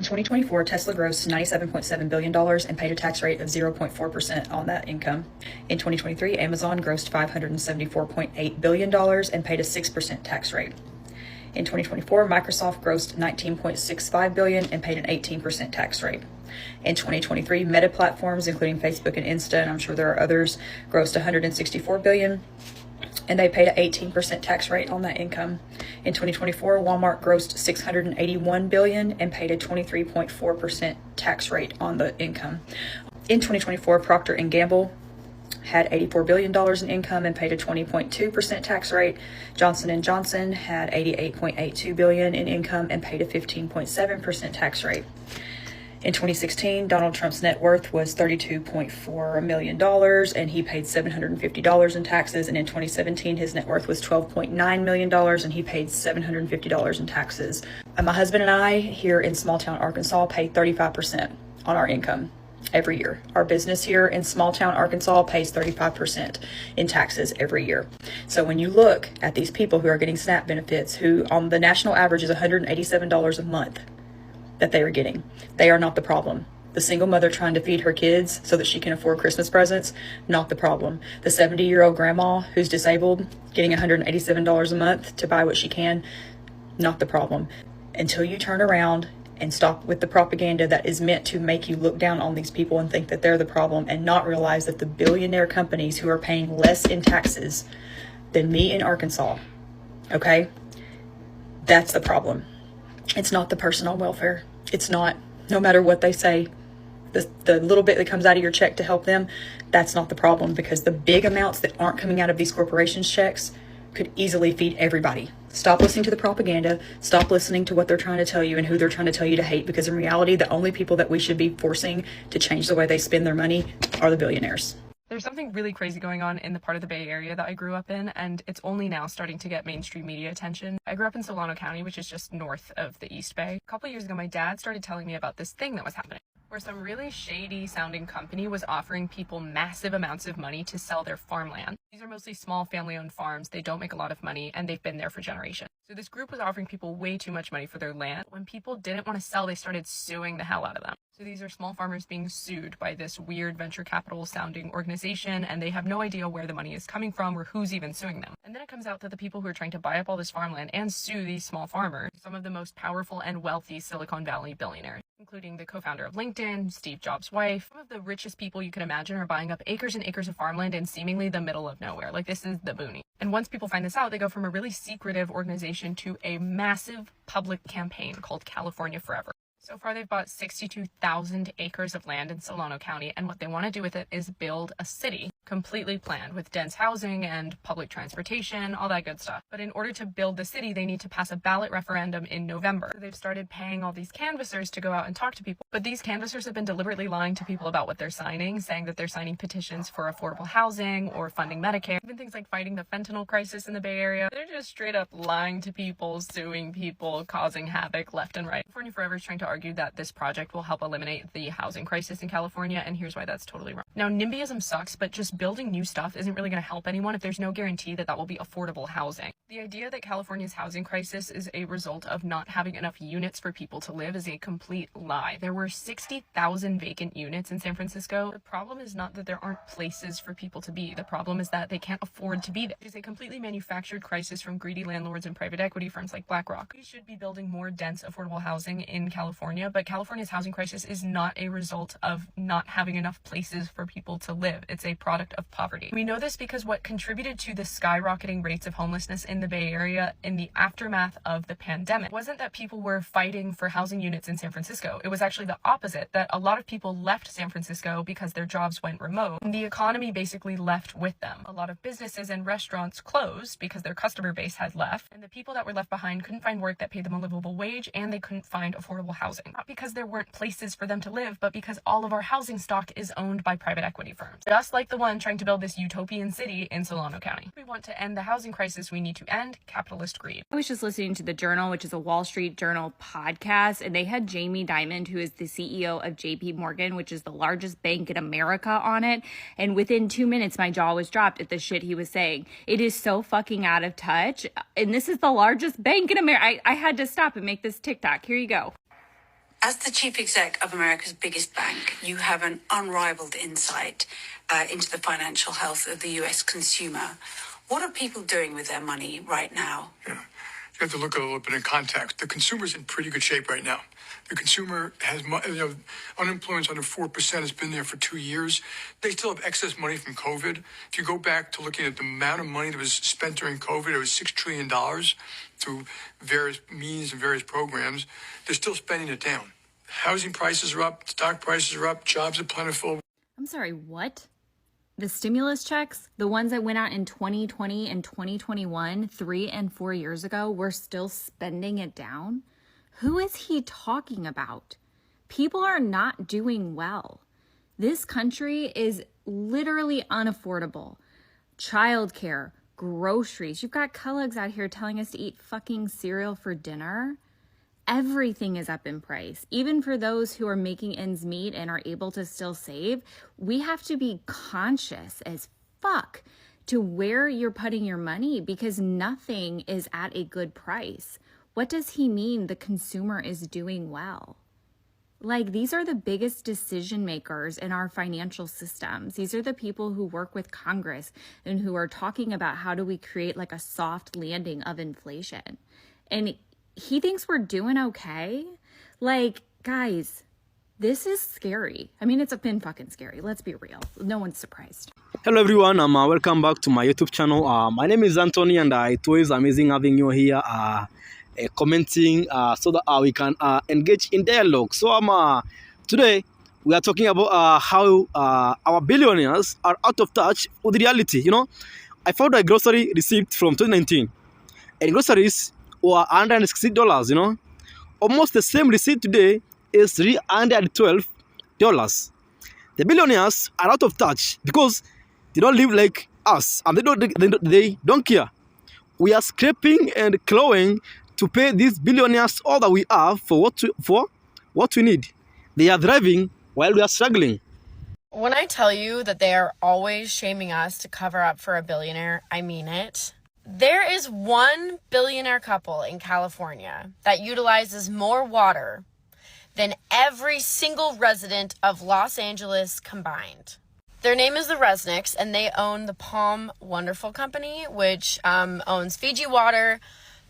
2024, Tesla grossed $97.7 billion and paid a tax rate of 0.4% on that income. In 2023, Amazon grossed $574.8 billion and paid a 6% tax rate. In 2024, Microsoft grossed $19.65 billion and paid an 18% tax rate. In 2023, Meta platforms, including Facebook and Insta, and I'm sure there are others, grossed $164 billion, and they paid an 18% tax rate on that income. In 2024, Walmart grossed $681 billion and paid a 23.4% tax rate on the income. In 2024, Procter & Gamble had $84 billion in income and paid a 20.2% tax rate. Johnson & Johnson had $88.82 billion in income and paid a 15.7% tax rate. In 2016, Donald Trump's net worth was $32.4 million and he paid $750 in taxes. And in 2017, his net worth was $12.9 million and he paid $750 in taxes. And my husband and I here in small town Arkansas pay 35% on our income every year. Our business here in small town Arkansas pays 35% in taxes every year. So when you look at these people who are getting SNAP benefits, who on the national average is $187 a month, that they are getting. They are not the problem. The single mother trying to feed her kids so that she can afford Christmas presents, not the problem. The 70-year-old grandma who's disabled, getting $187 a month to buy what she can, not the problem. Until you turn around and stop with the propaganda that is meant to make you look down on these people and think that they're the problem and not realize that the billionaire companies who are paying less in taxes than me in Arkansas, okay, that's the problem. It's not the person on welfare. It's not, no matter what they say, the little bit that comes out of your check to help them, that's not the problem, because the big amounts that aren't coming out of these corporations' checks could easily feed everybody. Stop listening to the propaganda. Stop listening to what they're trying to tell you and who they're trying to tell you to hate, because in reality, the only people that we should be forcing to change the way they spend their money are the billionaires. There's something really crazy going on in the part of the Bay Area that I grew up in, and it's only now starting to get mainstream media attention. I grew up in Solano County, which is just north of the East Bay. A couple years ago, my dad started telling me about this thing that was happening, where some really shady sounding company was offering people massive amounts of money to sell their farmland. These are mostly small family owned farms. They don't make a lot of money and they've been there for generations. So this group was offering people way too much money for their land. When people didn't want to sell, they started suing the hell out of them. So these are small farmers being sued by this weird venture capital sounding organization, and they have no idea where the money is coming from or who's even suing them. And then it comes out that the people who are trying to buy up all this farmland and sue these small farmers, some of the most powerful and wealthy Silicon Valley billionaires, including the co-founder of LinkedIn, Steve Jobs' wife. Some of the richest people you can imagine are buying up acres and acres of farmland in seemingly the middle of nowhere. Like, this is the boonies. And once people find this out, they go from a really secretive organization to a massive public campaign called California Forever. So far, they've bought 62,000 acres of land in Solano County, and what they want to do with it is build a city, completely planned with dense housing and public transportation, all that good stuff. But in order to build the city, they need to pass a ballot referendum in November. So they've started paying all these canvassers to go out and talk to people. But these canvassers have been deliberately lying to people about what they're signing, saying that they're signing petitions for affordable housing or funding Medicare, even things like fighting the fentanyl crisis in the Bay Area. They're just straight up lying to people, suing people, causing havoc left and right. California Forever is trying to argue that this project will help eliminate the housing crisis in California, and here's why that's totally wrong. Now, NIMBYism sucks, but just building new stuff isn't really going to help anyone if there's no guarantee that that will be affordable housing. The idea that California's housing crisis is a result of not having enough units for people to live is a complete lie. There were 60,000 vacant units in San Francisco. The problem is not that there aren't places for people to be. The problem is that they can't afford to be there. It's a completely manufactured crisis from greedy landlords and private equity firms like BlackRock. We should be building more dense, affordable housing in California, but California's housing crisis is not a result of not having enough places for people to live. It's a product of poverty. We know this because what contributed to the skyrocketing rates of homelessness in the Bay Area in the aftermath of the pandemic wasn't that people were fighting for housing units in San Francisco. It was actually the opposite, that a lot of people left San Francisco because their jobs went remote, and the economy basically left with them. A lot of businesses and restaurants closed because their customer base had left, and the people that were left behind couldn't find work that paid them a livable wage, and they couldn't find affordable housing. Not because there weren't places for them to live, but because all of our housing stock is owned by private equity firms, just like the one trying to build this utopian city in Solano County. If we want to end the housing crisis, we need to end capitalist greed. I was just listening to The Journal, which is a Wall Street Journal podcast, and they had Jamie Dimon, who is the CEO of JP Morgan, which is the largest bank in America, on it. And within 2 minutes, my jaw was dropped at the shit he was saying. It is so fucking out of touch. And this is the largest bank in America. I had to stop and make this TikTok. Here you go. As the chief exec of America's biggest bank, you have an unrivaled insight into the financial health of the US consumer. What are people doing with their money right now? Yeah, you have to look a little bit in context. The consumer's in pretty good shape right now. The consumer has, unemployment's under 4%. It's been there for 2 years. They still have excess money from COVID. If you go back to looking at the amount of money that was spent during COVID, it was $6 trillion through various means and various programs. They're still spending it down. Housing prices are up, stock prices are up, jobs are plentiful. I'm sorry, what? The stimulus checks, the ones that went out in 2020 and 2021, 3 and 4 years ago, we're still spending it down? Who is he talking about? People are not doing well. This country is literally unaffordable. Childcare, groceries. You've got colleagues out here telling us to eat fucking cereal for dinner. Everything is up in price. Even for those who are making ends meet and are able to still save, we have to be conscious as fuck to where you're putting your money because nothing is at a good price. What does he mean the consumer is doing well? Like, these are the biggest decision makers in our financial systems. These are the people who work with Congress and who are talking about how do we create like a soft landing of inflation. And he thinks we're doing okay. Like, guys, this is scary. I mean, it's been fucking scary. Let's be real. No one's surprised. Hello everyone, welcome back to my YouTube channel. My name is Anthony and it's always amazing having you here commenting so that we can engage in dialogue. So today we are talking about how our billionaires are out of touch with reality. You know, I found a grocery receipt from 2019 and groceries were $160, you know. Almost the same receipt today is $312. The billionaires are out of touch because they don't live like us and they don't care. We are scraping and clawing to pay these billionaires all that we have for what we need. They are thriving while we are struggling. When I tell you that they are always shaming us to cover up for a billionaire, I mean it. There is one billionaire couple in California that utilizes more water than every single resident of Los Angeles combined. Their name is the Resnicks, and they own the Palm Wonderful Company, which owns Fiji water,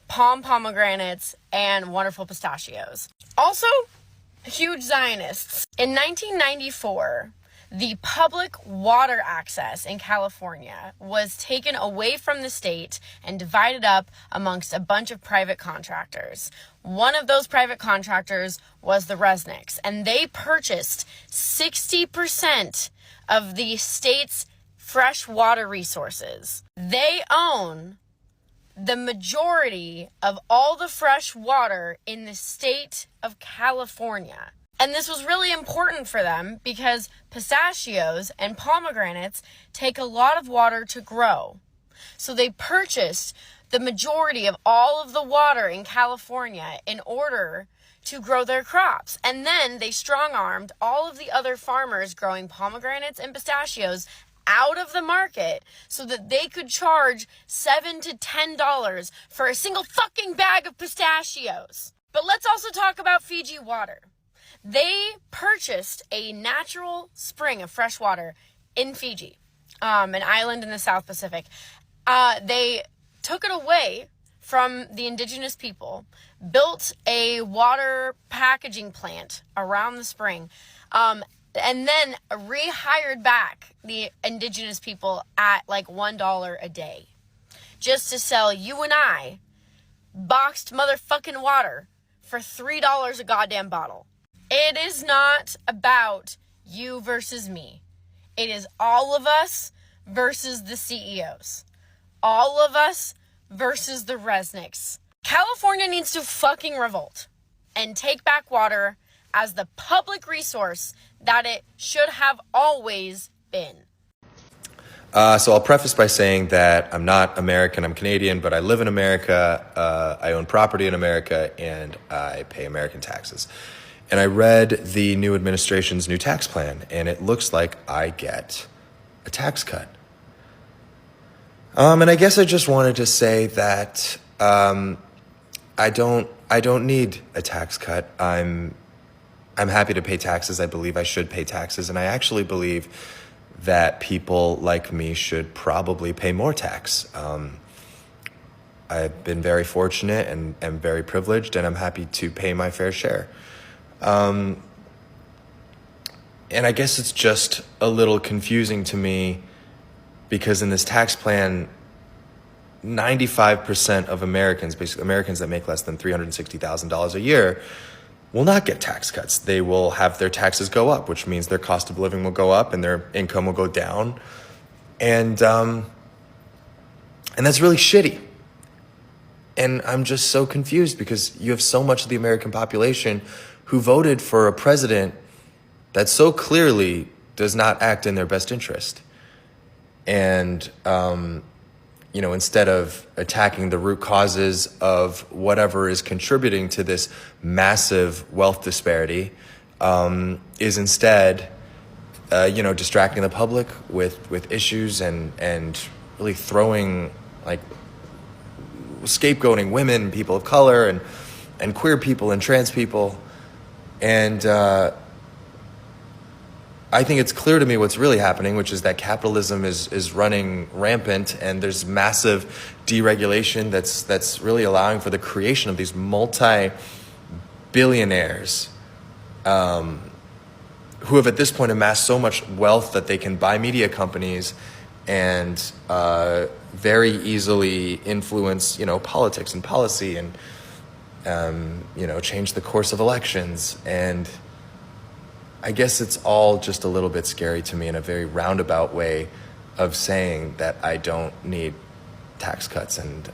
Palm pomegranates, and Wonderful pistachios. Also, huge Zionists. In 1994, the public water access in California was taken away from the state and divided up amongst a bunch of private contractors. One of those private contractors was the Resnicks, and they purchased 60% of the state's fresh water resources. They own the majority of all the fresh water in the state of California. And this was really important for them because pistachios and pomegranates take a lot of water to grow. So they purchased the majority of all of the water in California in order to grow their crops. And then they strong-armed all of the other farmers growing pomegranates and pistachios out of the market so that they could charge $7 to $10 for a single fucking bag of pistachios. But let's also talk about Fiji water. They purchased a natural spring of fresh water in Fiji, an island in the South Pacific. They took it away from the indigenous people, built a water packaging plant around the spring, and then rehired back the indigenous people at like $1 a day just to sell you and I boxed motherfucking water for $3 a goddamn bottle. It is not about you versus me. It is all of us versus the CEOs. All of us versus the Resnicks. California needs to fucking revolt and take back water as the public resource that it should have always been. So I'll preface by saying that I'm not American, I'm Canadian, but I live in America, I own property in America, and I pay American taxes. And I read the new administration's new tax plan, and it looks like I get a tax cut. And I guess I just wanted to say that I don't need a tax cut. I'm I'm happy to pay taxes. I believe I should pay taxes. And I actually believe that people like me should probably pay more tax. I've been very fortunate and am very privileged, and I'm happy to pay my fair share. And I guess it's just a little confusing to me because in this tax plan, 95% of Americans, basically Americans that make less than $360,000 a year, will not get tax cuts. They will have their taxes go up, which means their cost of living will go up and their income will go down. And that's really shitty. And I'm just so confused because you have so much of the American population who voted for a president that so clearly does not act in their best interest. And, instead of attacking the root causes of whatever is contributing to this massive wealth disparity, is instead, distracting the public with issues and really throwing, scapegoating women, people of color, and queer people and trans people. And I think it's clear to me what's really happening, which is that capitalism is running rampant, and there's massive deregulation that's really allowing for the creation of these multi-billionaires who have at this point amassed so much wealth that they can buy media companies and very easily influence, politics and policy and, change the course of elections. And I guess it's all just a little bit scary to me in a very roundabout way of saying that I don't need tax cuts and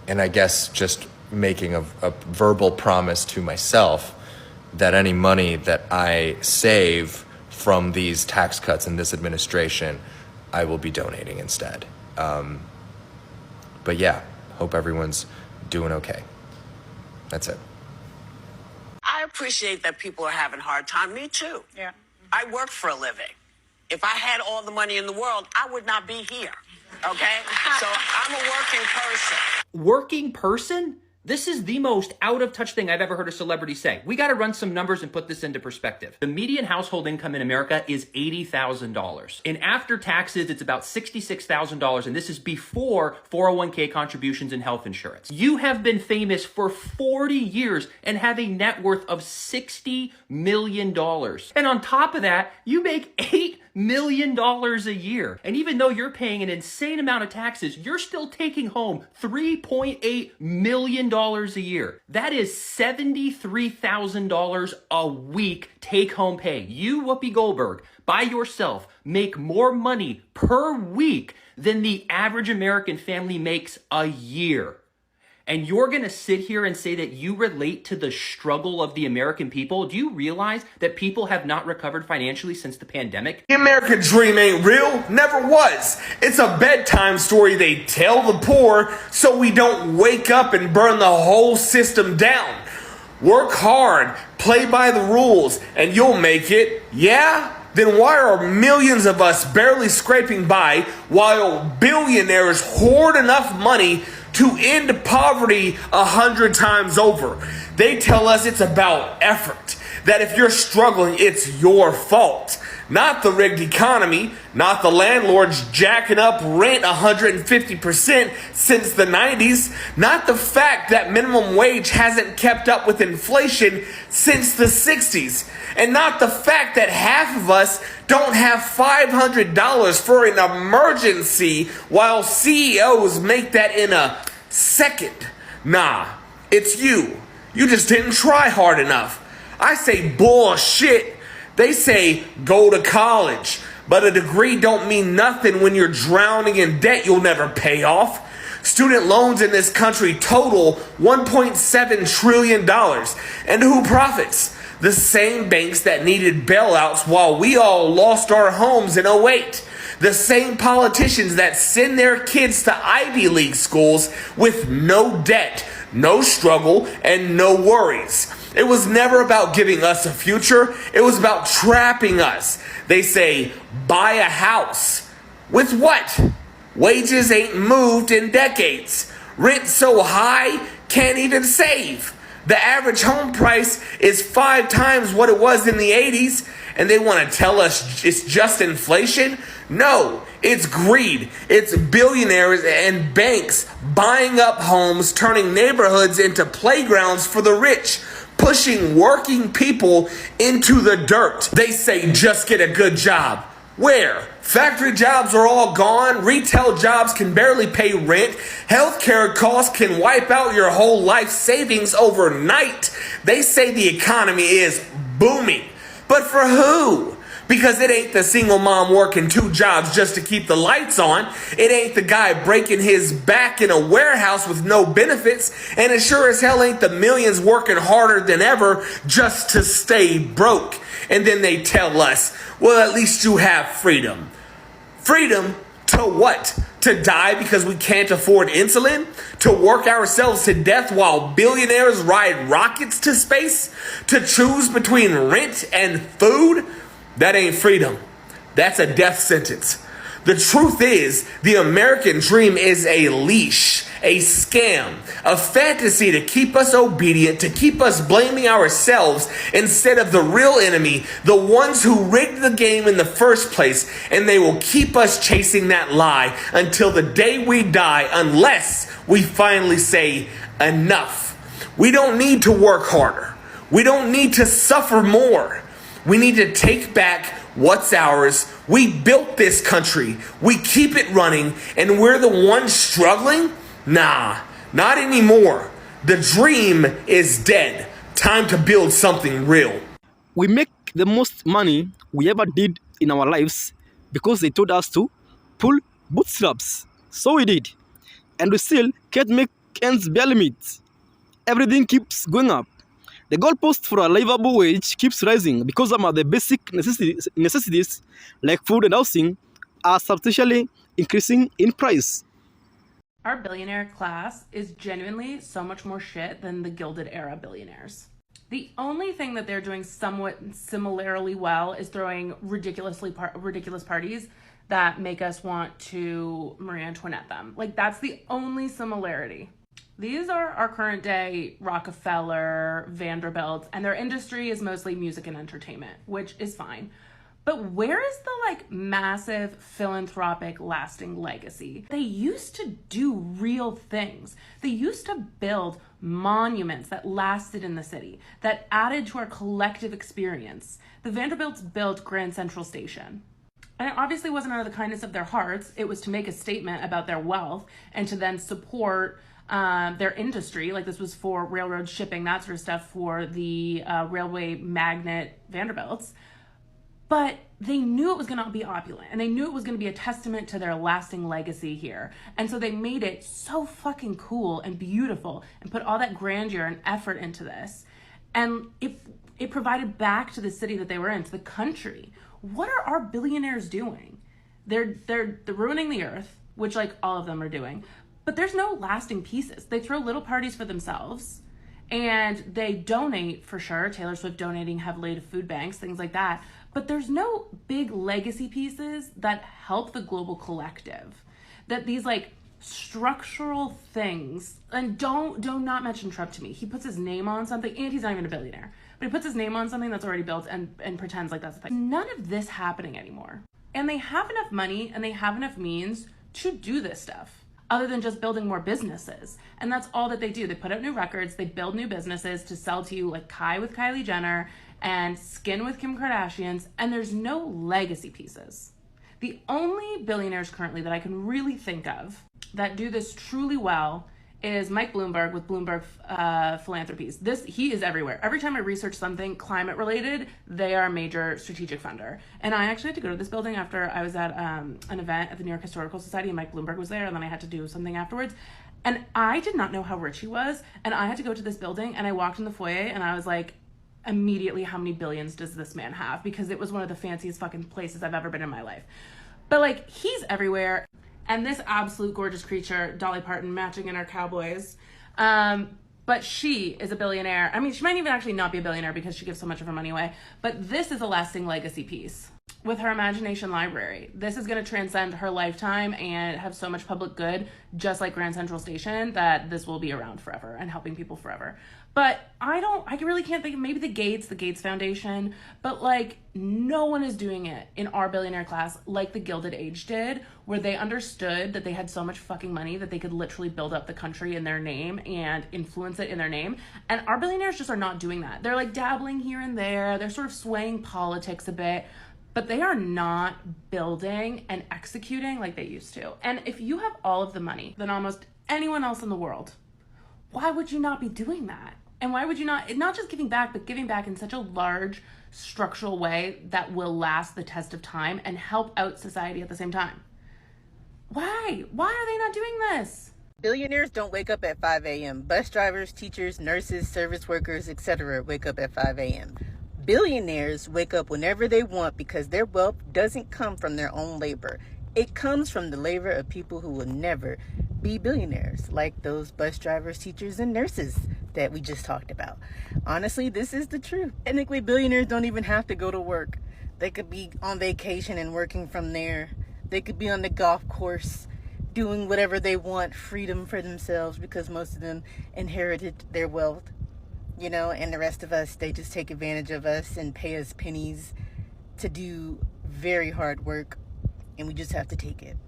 I guess just making a verbal promise to myself that any money that I save from these tax cuts in this administration, I will be donating instead. But yeah, hope everyone's doing okay. That's it. I appreciate that people are having a hard time. Me too. Yeah. I work for a living. If I had all the money in the world, I would not be here. Okay? So I'm a working person. Working person? This is the most out-of-touch thing I've ever heard a celebrity say. We got to run some numbers and put this into perspective. The median household income in America is $80,000. And after taxes, it's about $66,000, and this is before 401k contributions and health insurance. You have been famous for 40 years and have a net worth of $60 million. And on top of that, you make $8 million a year. And even though you're paying an insane amount of taxes, you're still taking home $3.8 million a year. That is $73,000 a week take home pay. You, Whoopi Goldberg, by yourself, make more money per week than the average American family makes a year. And you're going to sit here and say that you relate to the struggle of the American people? Do you realize that people have not recovered financially since the pandemic? The American dream ain't real, never was. It's a bedtime story they tell the poor so we don't wake up and burn the whole system down. Work hard, play by the rules, and you'll make it. Yeah? Then why are millions of us barely scraping by while billionaires hoard enough money to end poverty 100 times over? They tell us it's about effort, that if you're struggling, it's your fault. Not the rigged economy, not the landlords jacking up rent 150% since the 90s, not the fact that minimum wage hasn't kept up with inflation since the 60s, and not the fact that half of us don't have $500 for an emergency while CEOs make that in a second. Nah, it's you. You just didn't try hard enough. I say bullshit. They say go to college, but a degree don't mean nothing when you're drowning in debt you'll never pay off. Student loans in this country total $1.7 trillion. And who profits? The same banks that needed bailouts while we all lost our homes in '08. The same politicians that send their kids to Ivy League schools with no debt, no struggle, and no worries. It was never about giving us a future. It was about trapping us. They say, buy a house. With what? Wages ain't moved in decades. Rent so high, can't even save. The average home price is 5 times what it was in the 80s, and they want to tell us it's just inflation? No, it's greed. It's billionaires and banks buying up homes, turning neighborhoods into playgrounds for the rich, pushing working people into the dirt. They say just get a good job. Where? Factory jobs are all gone. Retail jobs can barely pay rent. Healthcare costs can wipe out your whole life savings overnight. They say the economy is booming. But for who? Because it ain't the single mom working 2 jobs just to keep the lights on. It ain't the guy breaking his back in a warehouse with no benefits. And it sure as hell ain't the millions working harder than ever just to stay broke. And then they tell us, well, at least you have freedom. Freedom to what? To die because we can't afford insulin? To work ourselves to death while billionaires ride rockets to space? To choose between rent and food? That ain't freedom. That's a death sentence. The truth is, the American dream is a leash, a scam, a fantasy to keep us obedient, to keep us blaming ourselves instead of the real enemy, the ones who rigged the game in the first place, and they will keep us chasing that lie until the day we die, unless we finally say enough. We don't need to work harder. We don't need to suffer more. We need to take back what's ours. We built this country. We keep it running, and we're the ones struggling? Nah, not anymore. The dream is dead. Time to build something real. We make the most money we ever did in our lives because they told us to pull bootstraps. So we did. And we still can't make ends barely meet. Everything keeps going up. The goalpost for a livable wage keeps rising because some of the basic necessities like food and housing are substantially increasing in price. Our billionaire class is genuinely so much more shit than the Gilded Era billionaires. The only thing that they're doing somewhat similarly well is throwing ridiculous parties that make us want to Marie Antoinette them. Like, that's the only similarity. These are our current day Rockefeller, Vanderbilt, and their industry is mostly music and entertainment, which is fine. But where is the massive philanthropic lasting legacy? They used to do real things. They used to build monuments that lasted in the city, that added to our collective experience. The Vanderbilts built Grand Central Station. And it obviously wasn't out of the kindness of their hearts. It was to make a statement about their wealth and to then support their industry. Like, this was for railroad shipping, that sort of stuff, for the railway magnate Vanderbilts. But they knew it was going to be opulent, and they knew it was going to be a testament to their lasting legacy here. And so they made it so fucking cool and beautiful and put all that grandeur and effort into this. And it provided back to the city that they were in, to the country. What are our billionaires doing? They're ruining the earth, which all of them are doing. But there's no lasting pieces. They throw little parties for themselves, and they donate, for sure. Taylor Swift donating heavily to food banks, things like that. But there's no big legacy pieces that help the global collective. That these structural things, and do not mention Trump to me. He puts his name on something, and he's not even a billionaire, but he puts his name on something that's already built and pretends like that's the thing. None of this happening anymore. And they have enough money and they have enough means to do this stuff, other than just building more businesses. And that's all that they do. They put out new records, they build new businesses to sell to you, like Kai with Kylie Jenner and Skin with Kim Kardashians, and there's no legacy pieces. The only billionaires currently that I can really think of that do this truly well is Mike Bloomberg with Bloomberg Philanthropies. He is everywhere. Every time I research something climate related, they are a major strategic funder. And I actually had to go to this building after I was at an event at the New York Historical Society, and Mike Bloomberg was there, and then I had to do something afterwards. And I did not know how rich he was, and I had to go to this building, and I walked in the foyer, and I was like, immediately, how many billions does this man have? Because it was one of the fanciest fucking places I've ever been in my life. But he's everywhere. And this absolute gorgeous creature, Dolly Parton, matching in our cowboys. But she is a billionaire. I mean, she might even actually not be a billionaire because she gives so much of her money away. But this is a lasting legacy piece. With her imagination library, this is going to transcend her lifetime and have so much public good, just like Grand Central Station, that this will be around forever and helping people forever. But I really can't think of, maybe the Gates Foundation, but like no one is doing it in our billionaire class like the Gilded Age did, where they understood that they had so much fucking money that they could literally build up the country in their name and influence it in their name. And our billionaires just are not doing that. They're like dabbling here and there. They're sort of swaying politics a bit, but they are not building and executing like they used to. And if you have all of the money than almost anyone else in the world, why would you not be doing that? And why would you not just giving back, but giving back in such a large structural way that will last the test of time and help out society at the same time? Why? Why are they not doing this? Billionaires don't wake up at 5 a.m. Bus drivers, teachers, nurses, service workers, etc. wake up at 5 a.m. Billionaires wake up whenever they want because their wealth doesn't come from their own labor. It comes from the labor of people who will never be billionaires, like those bus drivers, teachers, and nurses that we just talked about. Honestly, this is the truth. Technically, billionaires don't even have to go to work. They could be on vacation and working from there. They could be on the golf course doing whatever they want, freedom for themselves, because most of them inherited their wealth, and the rest of us, they just take advantage of us and pay us pennies to do very hard work, and we just have to take it.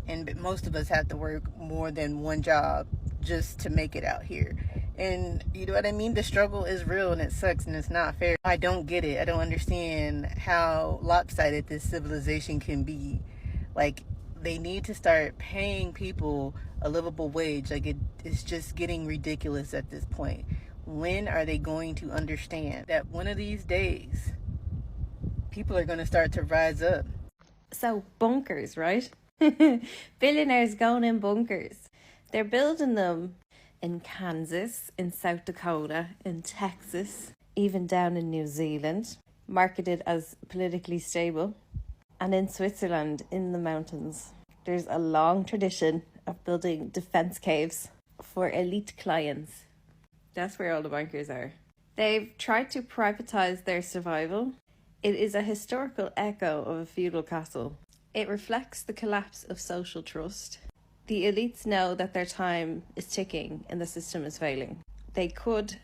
And most of us have to work more than one job just to make it out here. And you know what I mean? The struggle is real and it sucks and it's not fair. I don't get it. I don't understand how lopsided this civilization can be. Like, they need to start paying people a livable wage. Like, it's just getting ridiculous at this point. When are they going to understand that one of these days people are going to start to rise up? So bunkers, right? Billionaires going in bunkers. They're building them in Kansas, in South Dakota, in Texas, even down in New Zealand, marketed as politically stable, and in Switzerland, in the mountains. There's a long tradition of building defense caves for elite clients. That's where all the bankers are. They've tried to privatize their survival. It is a historical echo of a feudal castle. It reflects the collapse of social trust. The elites know that their time is ticking and the system is failing. They could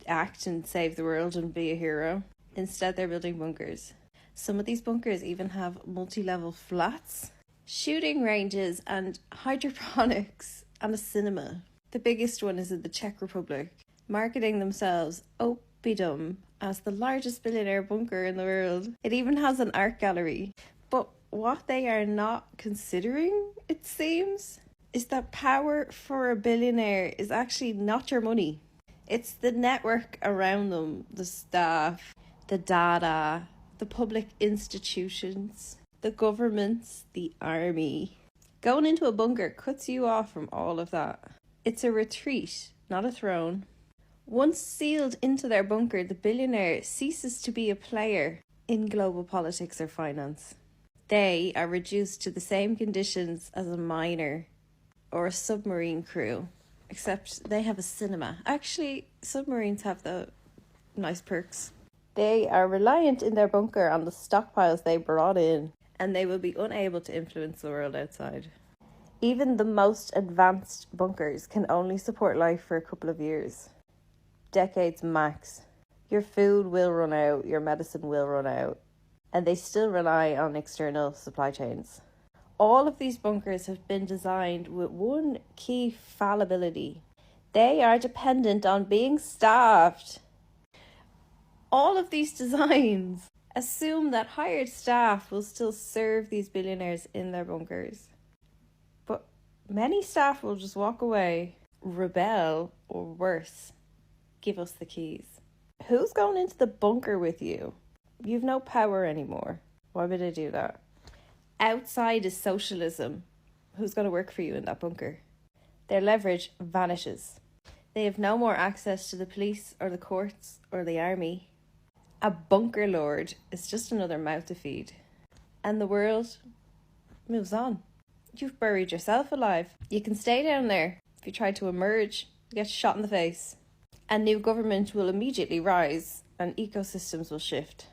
act and save the world and be a hero. Instead, they're building bunkers. Some of these bunkers even have multi-level flats, shooting ranges and hydroponics and a cinema. The biggest one is in the Czech Republic, marketing themselves oppidum as the largest billionaire bunker in the world. It even has an art gallery. But what they are not considering, it seems, is that power for a billionaire is actually not your money. It's the network around them, the staff, the data, the public institutions, the governments, the army. Going into a bunker cuts you off from all of that. It's a retreat, not a throne. Once sealed into their bunker, the billionaire ceases to be a player in global politics or finance. They are reduced to the same conditions as a miner or a submarine crew, except they have a cinema. Actually, submarines have the nice perks. They are reliant in their bunker on the stockpiles they brought in, and they will be unable to influence the world outside. Even the most advanced bunkers can only support life for a couple of years. Decades max. Your food will run out, your medicine will run out, and they still rely on external supply chains. All of these bunkers have been designed with one key fallibility. They are dependent on being staffed. All of these designs assume that hired staff will still serve these billionaires in their bunkers. But many staff will just walk away, rebel, or worse, give us the keys. Who's going into the bunker with you? You've no power anymore. Why would I do that? Outside is socialism. Who's going to work for you in that bunker? Their leverage vanishes. They have no more access to the police or the courts or the army. A bunker lord is just another mouth to feed. And the world moves on. You've buried yourself alive. You can stay down there. If you try to emerge, you get shot in the face. A new government will immediately rise and ecosystems will shift.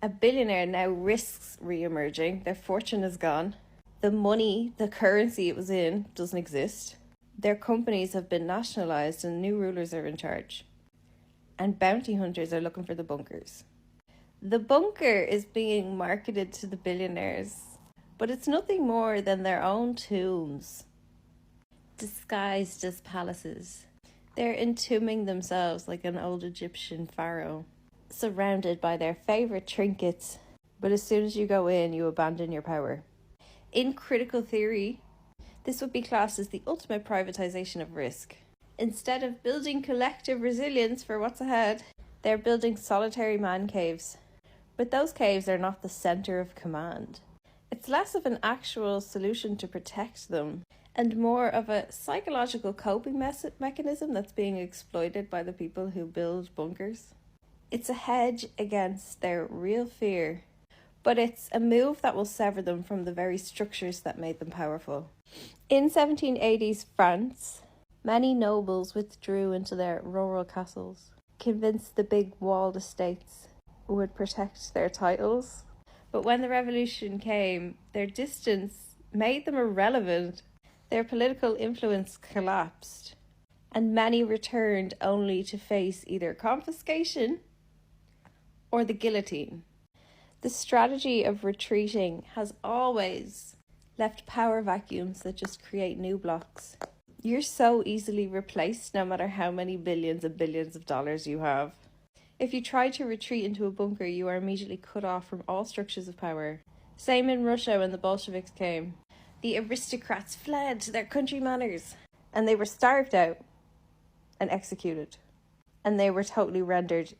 A billionaire now risks re-emerging. Their fortune is gone. The money, the currency it was in, doesn't exist. Their companies have been nationalized and new rulers are in charge. And bounty hunters are looking for the bunkers. The bunker is being marketed to the billionaires, but it's nothing more than their own tombs, disguised as palaces. They're entombing themselves like an old Egyptian pharaoh, surrounded by their favorite trinkets, but as soon as you go in, you abandon your power. In critical theory, this would be classed as the ultimate privatization of risk. Instead of building collective resilience for what's ahead, they're building solitary man caves. But those caves are not the center of command. It's less of an actual solution to protect them and more of a psychological coping mechanism that's being exploited by the people who build bunkers. It's a hedge against their real fear, but it's a move that will sever them from the very structures that made them powerful. In 1780s France, many nobles withdrew into their rural castles, convinced the big walled estates would protect their titles. But when the revolution came, their distance made them irrelevant. Their political influence collapsed, and many returned only to face either confiscation or the guillotine. The strategy of retreating has always left power vacuums that just create new blocks. You're so easily replaced no matter how many billions and billions of dollars you have. If you try to retreat into a bunker, you are immediately cut off from all structures of power. Same in Russia when the Bolsheviks came. The aristocrats fled to their country manors, and they were starved out and executed. And they were totally rendered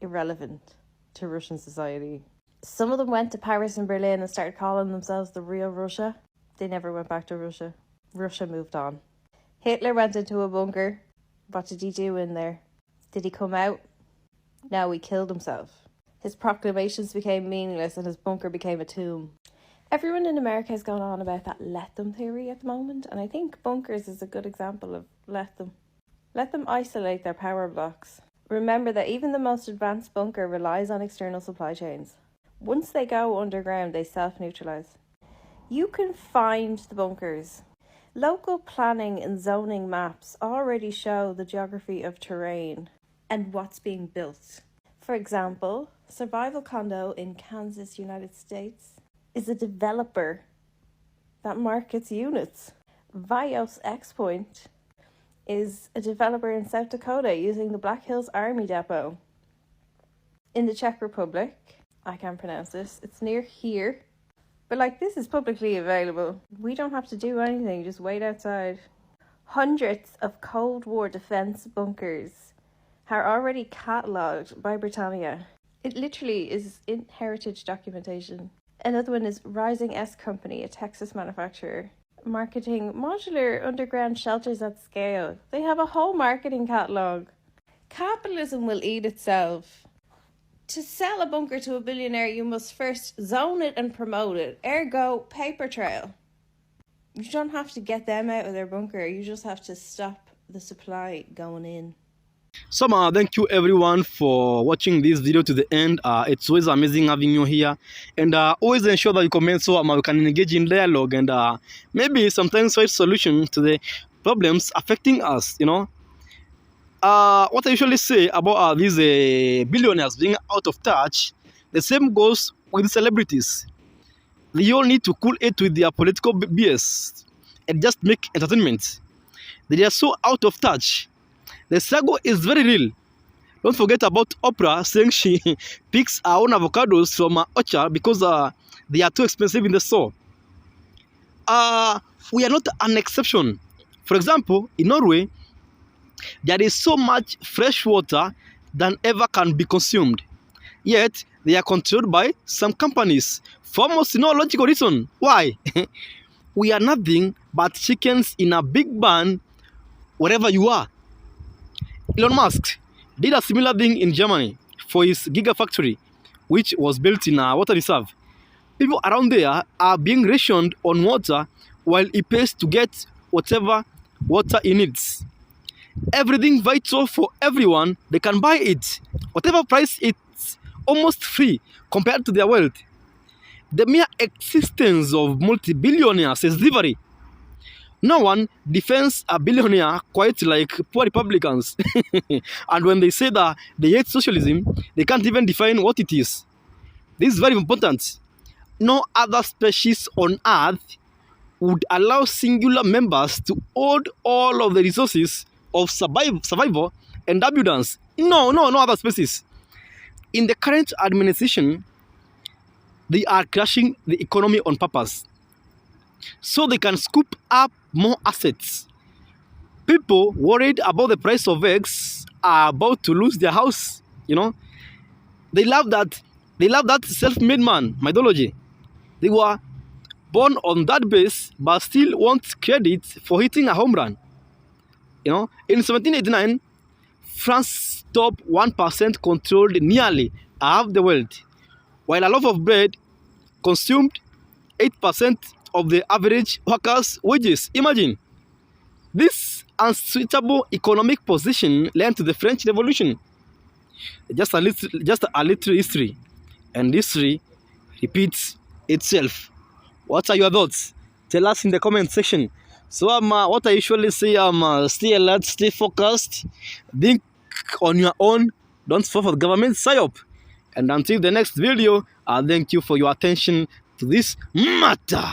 irrelevant to Russian society. Some of them went to Paris and Berlin and started calling themselves the real Russia. They never went back to Russia. Russia moved on. Hitler went into a bunker. What did he do in there? Did he come out? No, he killed himself. His proclamations became meaningless and his bunker became a tomb. Everyone in America is going on about that let them theory at the moment, and I think bunkers is a good example of let them. Let them isolate their power blocks. Remember that even the most advanced bunker relies on external supply chains. Once they go underground, they self-neutralize. You can find the bunkers. Local planning and zoning maps already show the geography of terrain and what's being built. For example, Survival Condo in Kansas, United States, is a developer that markets units. Vios X Point is a developer in South Dakota using the Black Hills Army Depot. In the Czech Republic, I can't pronounce this, it's near here. But this is publicly available. We don't have to do anything, just wait outside. Hundreds of Cold War defense bunkers are already catalogued by Britannia. It literally is in heritage documentation. Another one is Rising S Company, a Texas manufacturer, marketing modular underground shelters at scale. They have a whole marketing catalogue. Capitalism will eat itself. To sell a bunker to a billionaire, you must first zone it and promote it. Ergo, paper trail. You don't have to get them out of their bunker. You just have to stop the supply going in. So thank you everyone for watching this video to the end. It's always amazing having you here, and always ensure that you comment so we can engage in dialogue and maybe sometimes find solution to the problems affecting us. What I usually say about these billionaires being out of touch, the same goes with celebrities. They all need to cool it with their political BS and just make entertainment. They are so out of touch. The struggle is very real. Don't forget about Oprah saying she picks her own avocados from orchard because they are too expensive in the store. We are not an exception. For example, in Norway, there is so much fresh water than ever can be consumed. Yet, they are controlled by some companies for almost no logical reason. Why? We are nothing but chickens in a big barn wherever you are. Elon Musk did a similar thing in Germany for his gigafactory, which was built in a water reserve. People around there are being rationed on water while he pays to get whatever water he needs. Everything vital for everyone, they can buy it. Whatever price, it's almost free compared to their wealth. The mere existence of multi-billionaires is slavery. No one defends a billionaire quite like poor Republicans. And when they say that they hate socialism, they can't even define what it is. This is very important. No other species on Earth would allow singular members to hold all of the resources of survival and abundance. No other species. In the current administration, they are crashing the economy on purpose, so they can scoop up more assets. People worried about the price of eggs are about to lose their house. They love that self-made man mythology. They were born on that base, but still want credit for hitting a home run. In 1789, France's top 1% controlled nearly half the world, while a loaf of bread consumed 8% of the average worker's wages. Imagine. This unsuitable economic position led to the French Revolution. Just a little history, and history repeats itself. What are your thoughts? Tell us in the comment section. So what I usually say, stay alert, stay focused, think on your own, don't fall for the government psyop. And until the next video, I thank you for your attention to this matter.